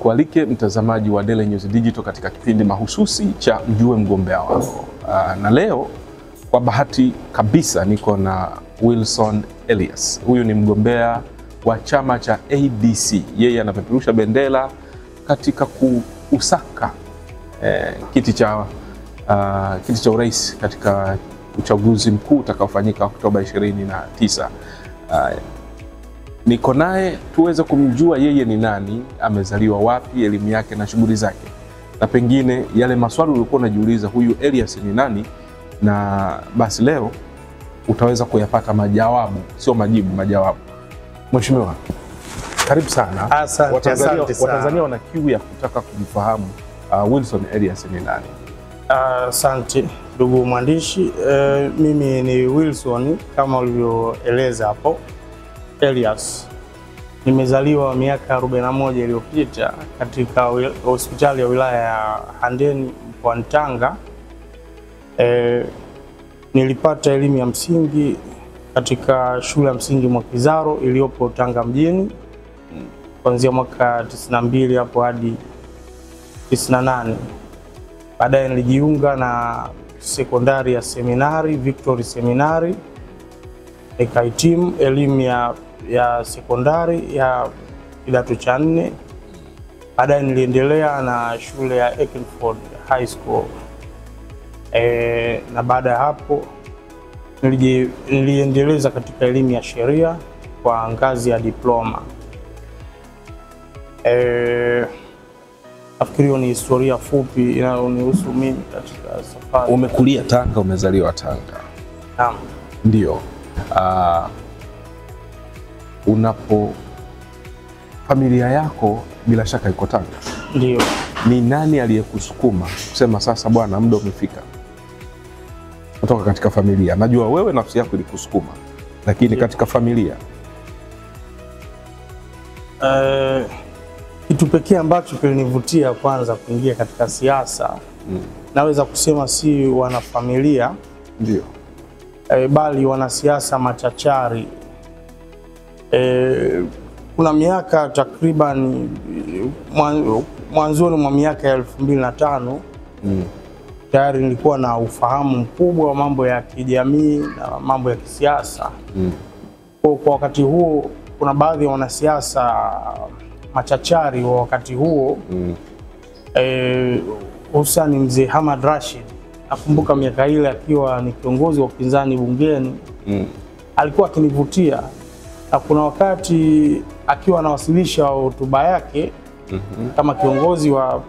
Nikualike mtazamaji wa Daily News Digital katika kipindi mahususi cha Mjue Mgombea Wako. Na leo kwa bahati kabisa niko na Wilson Elias. Huyu ni mgombea wa chama cha ADC. Yeye anapeperusha bendera katika kuusaka kiti cha urais katika uchaguzi mkuu utakaofanyika Oktoba 29. Niko naye tuweze kumjua yeye ni nani, amezaliwa wapi, elimu yake na shughuli zake. Na pengine yale maswali ulikuwa unajiuliza huyu Elias ni nani, na basi leo utaweza kuyapata majawabu, sio majibu, majawabu. Mheshimiwa, karibu sana. Asante. Watanzania wana kiu ya kutaka kumfahamu Wilson Elias ni nani. Asante ndugu mwandishi. Mimi ni Wilson kama ulivyoeleza hapo Elias. Nimezaliwa miaka 41 iliyopita katika hospitali ya wilaya ya Handeni mkoani Tanga. Nilipata elimu ya msingi katika shule ya msingi Mwakizaro iliyopo Tanga mjini kuanzia mwaka 92 hapo hadi 98. Baadaye nilijiunga na sekondari ya seminari, Victory Seminari. Nikahitimu elimu ya sekondari ya kidato cha 4. Baadaye niliendelea na shule ya Eckford High School. Na baada ya hapo niliendeleza katika elimu ya sheria kwa ngazi ya diploma. Nafikiri ni historia fupi inayonihusu mimi katika safari. Umekulia Tanga, umezaliwa Tanga. Naam. Ndio. Familia yako bila shaka iko Tanga. Ndio. Ni nani aliyekusukuma kusema sasa bwana muda umefika? Kutoka katika familia. Najua wewe nafsi yako ilikusukuma, lakini ndio, katika familia. Kitu pekee ambacho kilinivutia kwanza kuingia katika siasa, naweza kusema si wanafamilia, ndio, bali wanasiasa machachari. Kuna miaka takriban mwanzoni mwa miaka ya 2005 tayari nilikuwa na ufahamu mkubwa wa mambo ya kijamii na mambo ya kisiasa. Kwa wakati huo kuna baadhi ya wanasiasa machachari wa wakati huo, hususan mzee Hamad Rashid. Nakumbuka miaka ile akiwa ni kiongozi wa upinzani bungeni, alikuwa akinivutia. Na kuna wakati akiwa anawasilisha hotuba yake kama kiongozi wa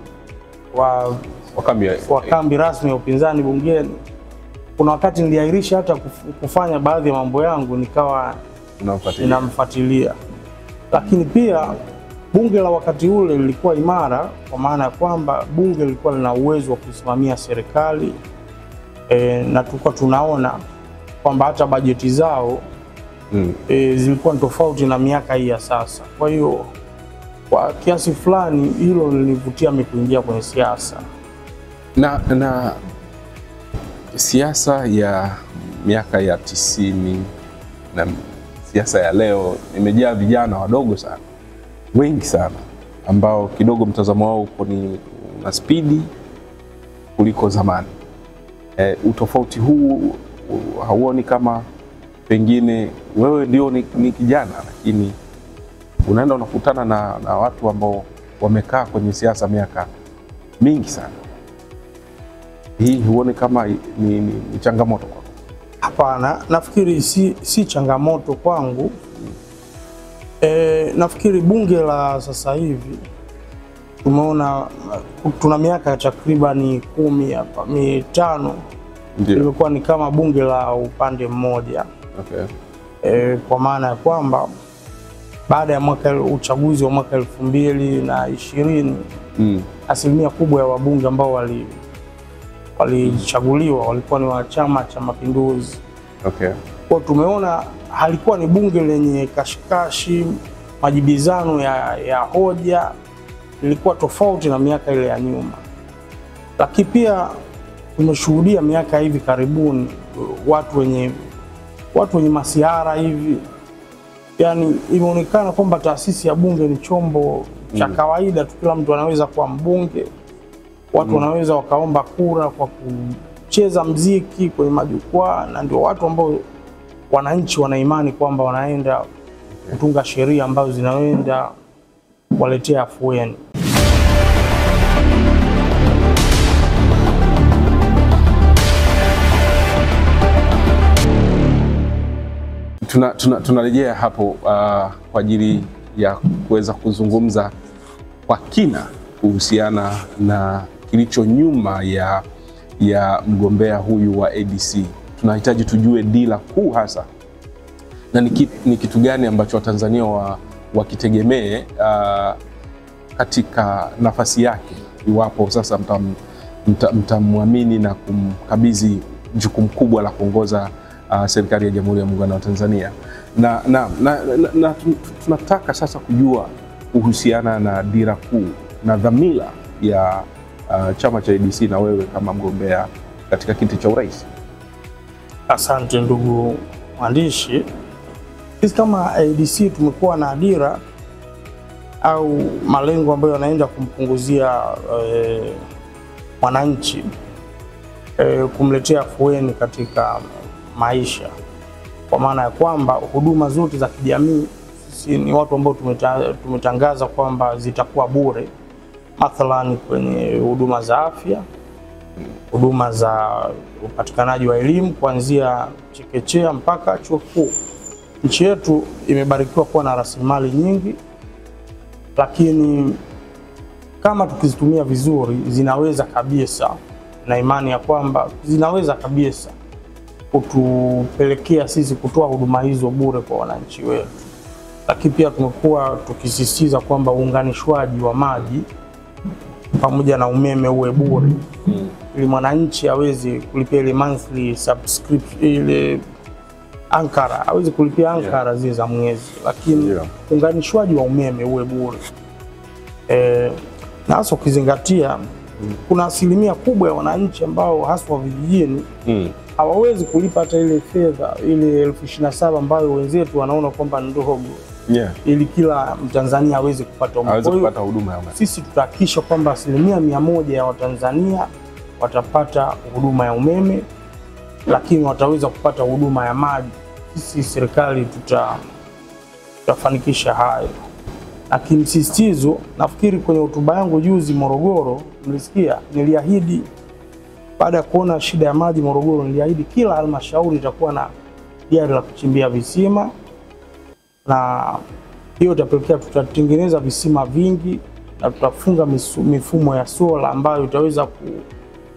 kambi rasmi ya upinzani bungeni, kuna wakati niliahirisha hata kufanya baadhi ya mambo yangu, nikawa ninamfuatilia. Lakini pia bunge la wakati ule lilikuwa imara, kwa maana ya kwamba bunge lilikuwa lina uwezo wa kusimamia serikali, na tulikuwa tunaona kwamba hata bajeti zao zilikuwa tofauti na miaka hii ya sasa. Kwa hiyo kwa kiasi fulani hilo lilivutia mimi kuingia kwenye siasa. Na siasa ya miaka ya 90 na siasa ya leo imejaa vijana wadogo sana, wengi sana, ambao kidogo mtazamo wao uko ni na spidi kuliko zamani. Utofauti huu hauoni kama pengine wewe ndio ni kijana, lakini unaenda unakutana na watu ambao wamekaa kwenye siasa miaka mingi sana? Hii huoni kama ni changamoto kwako? Hapana, nafikiri si changamoto kwangu. Nafikiri bunge la sasa hivi tumeona tuna miaka takriban 10 hapa 5 ilikuwa ni kama bunge la upande mmoja. Okay. Kwa maana ya kwamba baada ya uchaguzi wa mwaka 2020 asilimia kubwa ya wabunge ambao walichaguliwa walikuwa ni wa Chama cha Mapinduzi. Okay. Kwa tumeona halikuwa ni bunge lenye kashikashi, majibizano ya hoja, ilikuwa tofauti na miaka ile ya nyuma. Lakini pia tumeshuhudia miaka hivi karibuni watu wenye masiara hivi, yani imeonekana kwamba taasisi ya bunge ni chombo cha kawaida tu, kila mtu anaweza kuwa mbunge, watu wanaweza wakaomba kura kwa kucheza mziki kwenye majukwaa, na ndio watu ambao wananchi wana imani kwamba wanaenda kutunga sheria ambazo zinaenda kuwaletea afueni. Tunarejea hapo kwa ajili ya kuweza kuzungumza kwa kina kuhusiana na kilicho nyuma ya mgombea huyu wa ADC. Tunahitaji tujue dira kuu hasa na ni kitu gani ambacho Watanzania wakitegemee katika nafasi yake, iwapo sasa mtamwamini na kumkabidhi jukumu kubwa la kuongoza serikali ya Jamhuri ya Muungano wa Tanzania. Na tunataka sasa kujua kuhusiana na dira kuu na dhamira ya chama cha ADC na wewe kama mgombea katika kiti cha urais. Asante ndugu mwandishi. Sisi kama ADC tumekuwa na dira au malengo ambayo yanaenda kumpunguzia mwananchi, kumletea afueni katika maisha, kwa maana ya kwamba huduma zote za kijamii sisi ni watu ambao tumetangaza kwamba zitakuwa bure. Mathalan kwenye huduma za afya, huduma za upatikanaji wa elimu kuanzia chekechea mpaka chuo kikuu. Nchi yetu imebarikiwa kuwa na rasilimali nyingi, lakini kama tukizitumia vizuri zinaweza kabisa, na imani ya kwamba zinaweza kabisa kutupelekea sisi kutoa huduma hizo bure kwa wananchi wetu. Lakini pia tumekuwa tukisisitiza kwamba uunganishwaji wa maji pamoja na umeme uwe bure, ili mwananchi aweze kulipia ile monthly subscription, ile ankara aweze kulipia ankara zile za mwezi, lakini uunganishwaji wa umeme uwe bure. Na hasa ukizingatia kuna asilimia kubwa ya wananchi ambao hasa vijijini hawawezi kulipa hata ile fedha ile 27,000 ambayo wenzetu wanaona kwamba ndogo, ili kila Mtanzania aweze kupata huduma ya umeme. Sisi tutahakikisha kwamba 100% ya Watanzania watapata huduma ya umeme, lakini wataweza kupata huduma ya maji. Sisi serikali tutafanikisha hayo. Lakini msisitizo, nafikiri kwenye hotuba yangu juzi Morogoro mlisikia, niliahidi baada ya kuona shida ya maji Morogoro, niliahidi kila halmashauri itakuwa na gari la kuchimbia visima, na hiyo itapelekea tutatengeneza visima vingi na tutafunga mifumo ya sola ambayo itaweza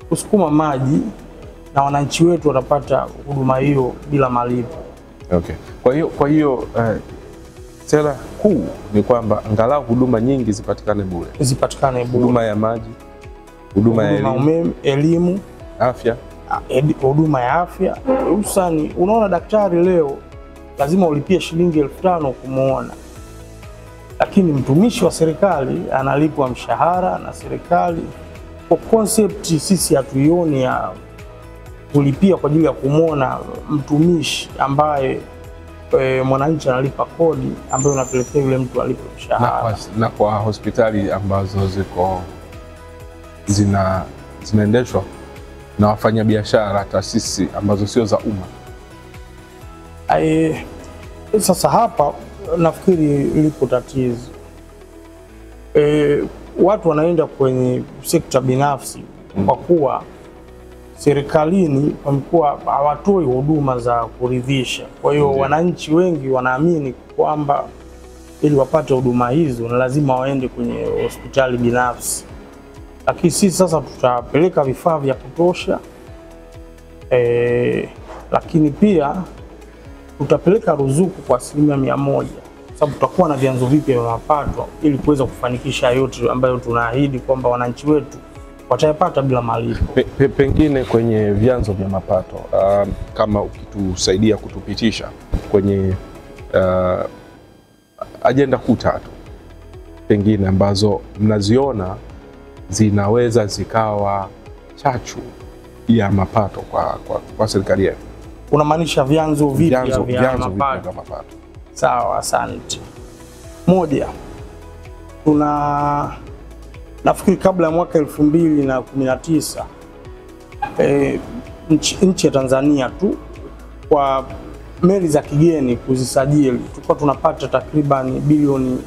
kusukuma maji na wananchi wetu watapata huduma hiyo bila malipo. Okay. Kwa hiyo sera kuu ni kwamba angalau huduma nyingi zipatikane bure. Huduma ya maji, huduma ya elimu, afya, huduma ya afya. Usani, unaona daktari leo lazima ulipie shilingi 5,000 kumuona, lakini mtumishi wa serikali analipwa mshahara na serikali. Kwa concept sisi hatuioni ya kulipia kwa ajili ya kumuona mtumishi ambaye mwananchi analipa kodi ambayo unapelekea yule mtu alipe mshahara. Na kwa hospitali ambazo zinaendeshwa na wafanyabiashara, taasisi ambazo sio za umma. Sasa hapa nafikiri lipo tatizo. Watu wanaenda kwenye sekta binafsi kwa kuwa serikalini wamekuwa hawatoi huduma za kuridhisha. Kwa hiyo wananchi wengi wanaamini kwamba ili wapate huduma hizo na lazima waende kwenye hospitali binafsi. Lakini sisi sasa tutapeleka vifaa vya kutosha, lakini pia tutapeleka ruzuku kwa 100%, sababu tutakuwa na vyanzo vipya vya mapato ili kuweza kufanikisha yote ambayo tunaahidi kwamba wananchi wetu watayapata bila malipo. Pengine kwenye vyanzo vya mapato, kama ukitusaidia kutupitisha kwenye ajenda kuu 3 pengine ambazo mnaziona zinaweza zikawa chachu ya mapato kwa serikali yetu. Unamaanisha vyanzo vipya vya mapato? Sawa, asante. Moja, nafikiri kabla ya mwaka 2019 nchi ya Tanzania tu kwa meli za kigeni kuzisajili tulikuwa tunapata takriban bilioni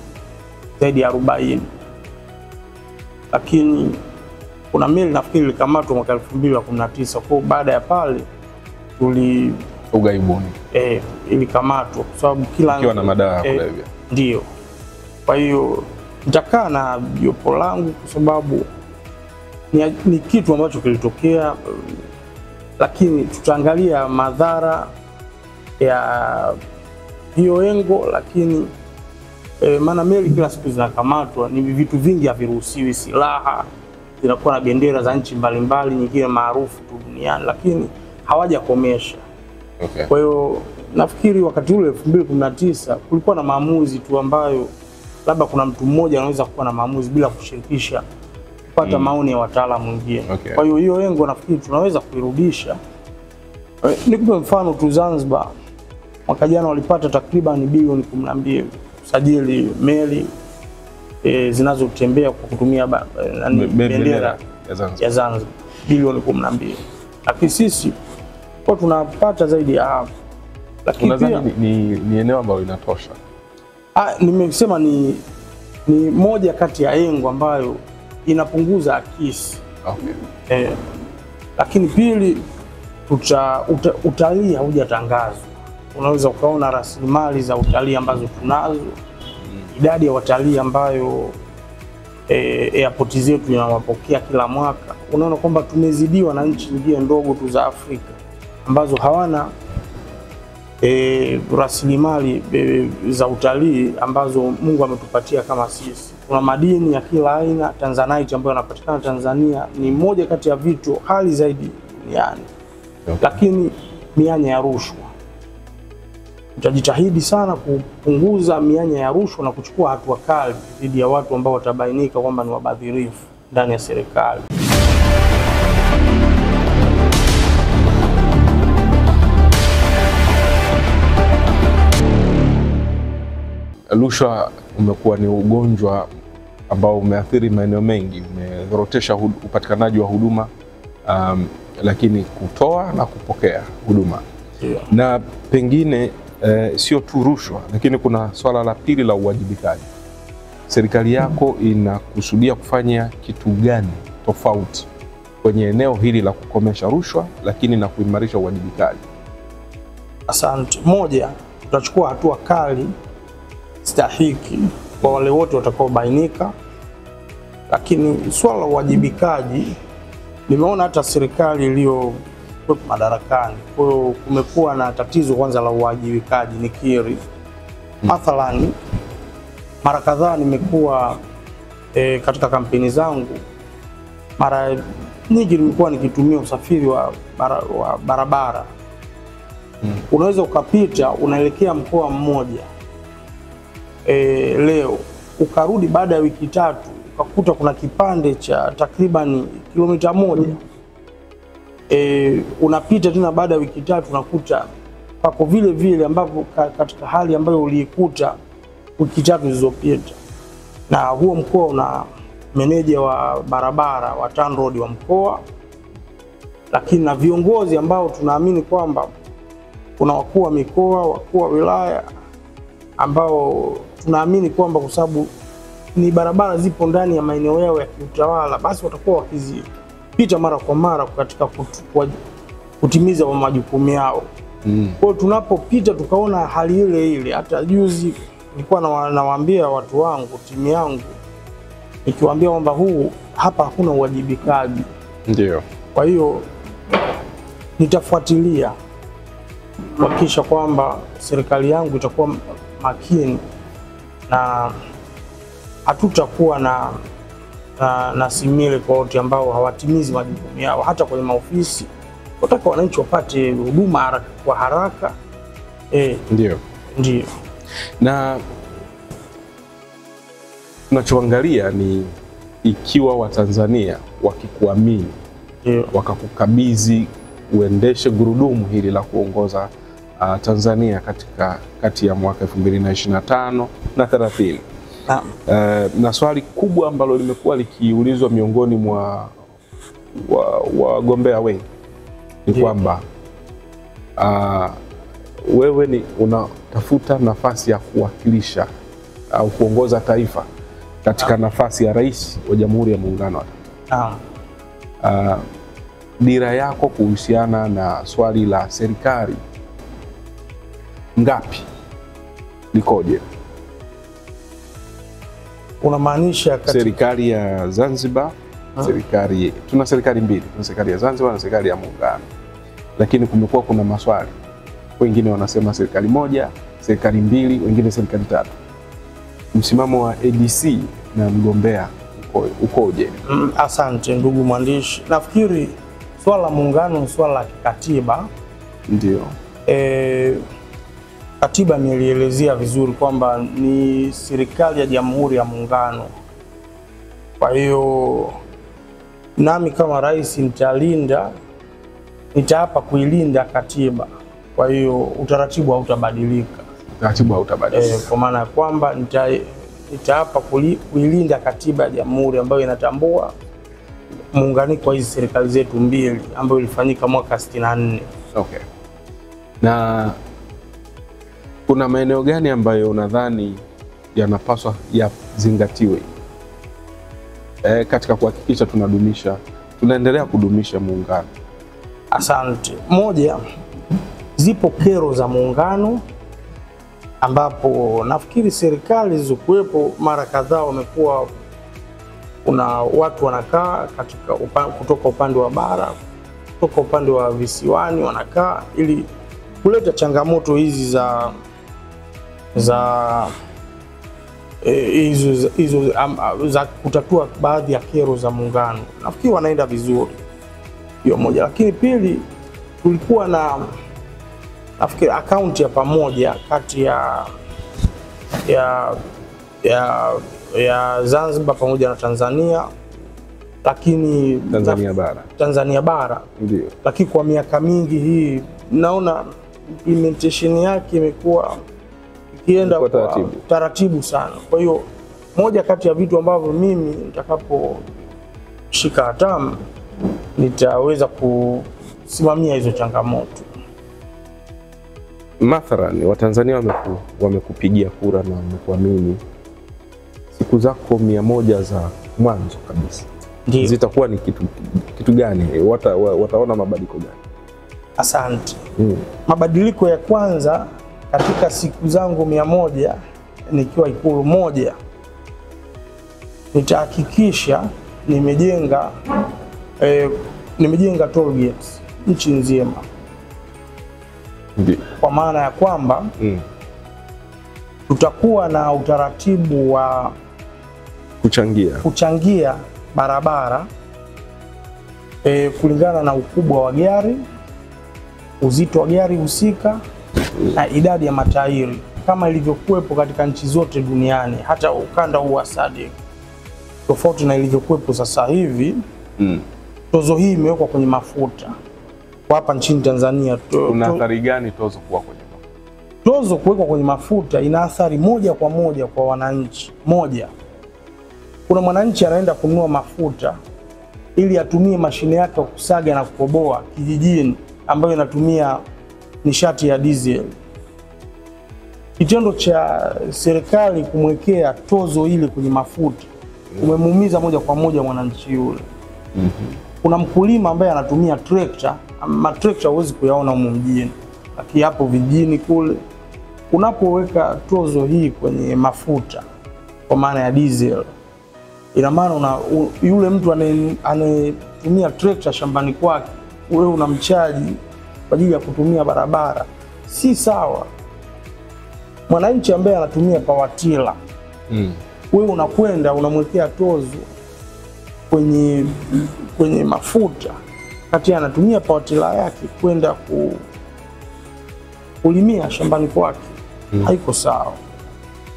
zaidi ya 40, lakini kuna meli nafikiri ilikamatwa mwaka 2019. Kwa baada ya pale ugaibuni ilikamatwa kwa sababu ikiwa na madawa ya kulevya. Ndio. Kwa hiyo nitakaa na jopo langu kwa sababu ni kitu ambacho kilitokea, lakini tutaangalia madhara ya hiyo engo, lakini maana meli kila siku zinakamatwa, ni vitu vingi haviruhusiwi, silaha zinakuwa na bendera za nchi mbalimbali nyingine maarufu tu duniani, lakini hawajakomesha. Okay. Kwa hiyo nafikiri wakati ule 2019 kulikuwa na maamuzi tu ambayo labda kuna mtu mmoja anaweza kuwa na maamuzi bila kushirikisha kupata maoni ya wataalamu wengine. Okay. Kwa hiyo engo nafikiri tunaweza kuirudisha. Nikupe mfano tu, Zanzibar mwaka jana walipata takriban bilioni 12 kusajili meli zinazotembea kwa kutumia bendera ya Zanzibar, bilioni 12. Lakini sisi kwa tunapata zaidi ya hapo. Lakini pia ni eneo ambalo linatosha. Nimesema ni moja kati ya engo ambayo inapunguza akisi. Okay. Lakini pili, utalii haujatangazwa. Unaweza ukaona rasilimali za utalii ambazo tunazo, idadi ya watalii ambayo airport zetu inawapokea kila mwaka. Unaona kwamba tumezidiwa na nchi nyingine ndogo tu za Afrika ambazo hawana rasilimali za utalii ambazo Mungu ametupatia kama sisi. Kuna madini ya kila aina, Tanzanite ambayo yanapatikana Tanzania ni moja kati ya vitu hali zaidi duniani. Okay. Lakini mianya ya rushwa, tutajitahidi sana kupunguza mianya ya rushwa na kuchukua hatua kali dhidi ya watu ambao watabainika kwamba ni wabadhirifu ndani ya serikali. Rushwa umekuwa ni ugonjwa ambao umeathiri maeneo mengi, umedhorotesha upatikanaji wa huduma, lakini kutoa na kupokea huduma. Yeah. Na pengine sio tu rushwa, lakini kuna swala la pili la uwajibikaji. Serikali yako inakusudia kufanya kitu gani tofauti kwenye eneo hili la kukomesha rushwa lakini na kuimarisha uwajibikaji? Asante. Moja, tutachukua hatua kali stahiki kwa wale wote watakaobainika, lakini swala la uwajibikaji nimeona hata serikali iliyo madarakani, kwa hiyo kumekuwa na tatizo kwanza la uwajibikaji, nikiri. Mathalani mara kadhaa nimekuwa katika kampeni zangu, mara nyingi nimekuwa nikitumia usafiri wa barabara. Unaweza ukapita unaelekea mkoa mmoja leo, ukarudi baada ya wiki 3 ukakuta kuna kipande cha takriban kilomita 1. Unapita tena baada ya wiki 3 unakuta pako vile vile ambapo katika hali ambayo uliikuta wiki 3 zilizopita. Na huo mkoa una meneja wa barabara wa TANROADS wa mkoa, lakini na viongozi ambao tunaamini kwamba kuna wakuu wa mikoa, wakuu wa wilaya ambao tunaamini kwamba kwa sababu ni barabara zipo ndani ya maeneo yao ya kiutawala, basi watakuwa wakizipita mara kwa mara katika kutimiza majukumu yao. Kwa hiyo tunapopita tukaona hali ile ile, hata juzi nilikuwa nawaambia watu wangu, timu yangu, nikiwaambia kwamba hapa hakuna uwajibikaji. Ndio. Kwa hiyo nitafuatilia kuhakikisha kwamba serikali yangu itakuwa makini na hatutakuwa na simile kwa wote ambao hawatimizi majukumu yao, hata kwenye maofisi. Nataka wananchi wapate huduma kwa haraka. Ndio. Na tunachoangalia ni ikiwa Watanzania wakikuamini, wakakukabidhi uendeshe gurudumu hili la kuongoza Tanzania kati ya mwaka 2025 na 30. Na swali kubwa ambalo limekuwa likiulizwa miongoni mwa wagombea wengi ni kwamba wewe ni unatafuta nafasi ya kuwakilisha au kuongoza taifa katika nafasi ya rais wa Jamhuri ya Muungano wa Tanzania. Dira yako kuhusiana na swali la serikali ngapi likoje? Unamaanisha serikali ya Zanzibar? Tuna serikali mbili, tuna serikali ya Zanzibar na serikali ya Muungano, lakini kumekuwa kuna maswali, wengine wanasema serikali moja, serikali mbili, wengine serikali tatu. Msimamo wa ADC na mgombea ukoje? Asante ndugu mwandishi. Nafikiri swala la muungano ni swala la kikatiba. Ndio. Katiba imelielezea vizuri kwamba ni serikali ya Jamhuri ya Muungano. Kwa hiyo nami kama rais nitaapa kuilinda katiba. Kwa hiyo utaratibu hautabadilika. Utaratibu hautabadilika. Kwa maana ya kwamba nitaapa kuilinda katiba ya Jamhuri ambayo inatambua muunganiko wa hizi serikali zetu mbili ambayo ilifanyika mwaka 64. Okay. Na kuna maeneo gani ambayo unadhani yanapaswa yazingatiwe katika kuhakikisha tunaendelea kudumisha muungano? Asante. Moja, zipo kero za muungano ambapo nafikiri serikali zilizokuwepo mara kadhaa wamekuwa kuna watu wanakaa kutoka upande wa bara, kutoka upande wa visiwani wanakaa ili kuleta changamoto hizi za kutatua baadhi ya kero za muungano. Nafikiri wanaenda vizuri, hiyo moja. Lakini pili, tulikuwa na nafikiri akaunti ya pamoja kati ya Zanzibar pamoja na Tanzania, lakini Tanzania bara. Ndio. Lakini kwa miaka mingi hii naona implementation yake imekuwa ikienda kwa taratibu sana. Kwa hiyo moja kati ya vitu ambavyo mimi nitakaposhika hatamu nitaweza kusimamia hizo changamoto. Mathalan, Watanzania wamekupigia kura na wamekuamini. Siku zako 100 za mwanzo kabisa zitakuwa ni kitu gani? Wataona mabadiliko gani? Asante. Mabadiliko ya kwanza katika siku zangu 100 nikiwa Ikulu moja, nitahakikisha nimejenga toll gates nchi nzima. Kwa maana ya kwamba tutakuwa na utaratibu wa kuchangia barabara kulingana na ukubwa wa gari, uzito wa gari husika na idadi ya matairi kama ilivyokuwepo katika nchi zote duniani, hata ukanda huu wa SADC. Tofauti na ilivyokuwepo sasa hivi, tozo hii imewekwa kwenye mafuta. Kwa hapa nchini Tanzania kuna athari gani tozo kuwa kwenye mafuta? Tozo kuwekwa kwenye mafuta ina athari moja kwa moja kwa wananchi. Moja, kuna mwananchi anaenda kununua mafuta ili atumie mashine yake ya kusaga na kukoboa kijijini ambayo inatumia nishati ya diesel. Kitendo cha serikali kumwekea tozo ile kwenye mafuta umemuumiza moja kwa moja mwananchi yule. Kuna mkulima ambaye anatumia trekta, matrekta huwezi kuyaona huko mjini, lakini hapo vijijini kule unapoweka tozo hii kwenye mafuta kwa maana ya diesel, ina maana yule mtu anayetumia trekta shambani kwake, wewe unamchaji kwa ajili ya kutumia barabara. Si sawa. Mwananchi ambaye anatumia pawatila, wewe unakwenda unamwekea tozo kwenye mafuta kati anatumia pawatila yake kwenda kulimia shambani kwake. Haiko sawa.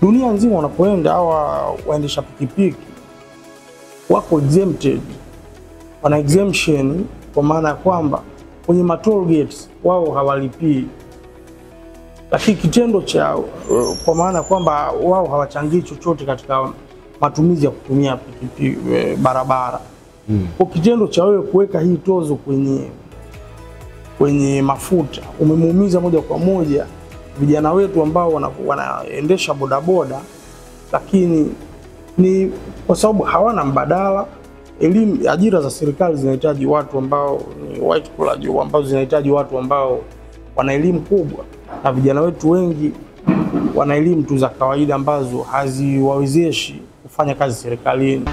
Dunia nzima unapoenda hawa waendesha pikipiki wako exempted, wana exemption, kwa maana ya kwamba kwenye toll gates wao hawalipii. lakini kitendo cha kwa maana kwamba wao hawachangii chochote katika matumizi ya kutumia pikipiki barabara. Kwa kitendo cha wewe kuweka hii tozo kwenye mafuta, umemuumiza moja kwa moja vijana wetu ambao wanaendesha bodaboda, lakini ni kwa sababu hawana mbadala. Ajira za serikali zinahitaji watu ambao ni white collar job, ambao zinahitaji watu ambao wana elimu kubwa, na vijana wetu wengi wana elimu tu za kawaida ambazo haziwawezeshi kufanya kazi serikalini.